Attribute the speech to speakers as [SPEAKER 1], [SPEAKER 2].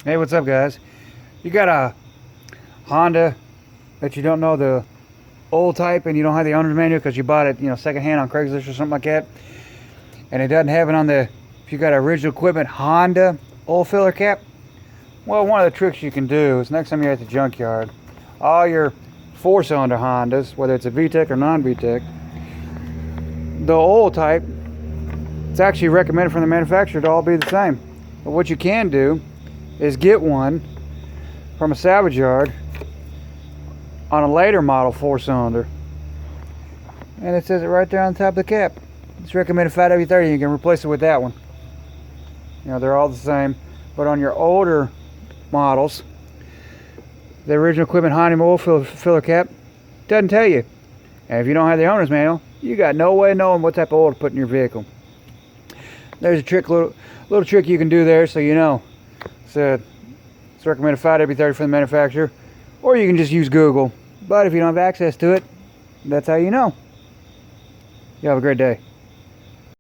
[SPEAKER 1] Hey, what's up, guys? You got a Honda that you don't know the old type and you don't have the owner's manual because you bought it, secondhand on Craigslist or something like that, and it doesn't have it on the, if you got an original equipment Honda oil filler cap. Well, one of the tricks you can do is next time you're at the junkyard, all your four-cylinder Hondas, whether it's a VTEC or non-VTEC, the oil type, it's actually recommended from the manufacturer to all be the same. But what you can do is get one from a salvage yard on a later model four-cylinder, and it says it right there on the top of the cap. It's recommended 5W30. You can replace it with that one. They're all the same, but on your older models, the original equipment Honda oil filler cap doesn't tell you, and if you don't have the owner's manual, you got no way of knowing what type of oil to put in your vehicle. There's a trick, little trick you can do there, so you know. It's recommended 5W30 from the manufacturer, or you can just use Google. But if you don't have access to it, that's how you know. You have a great day.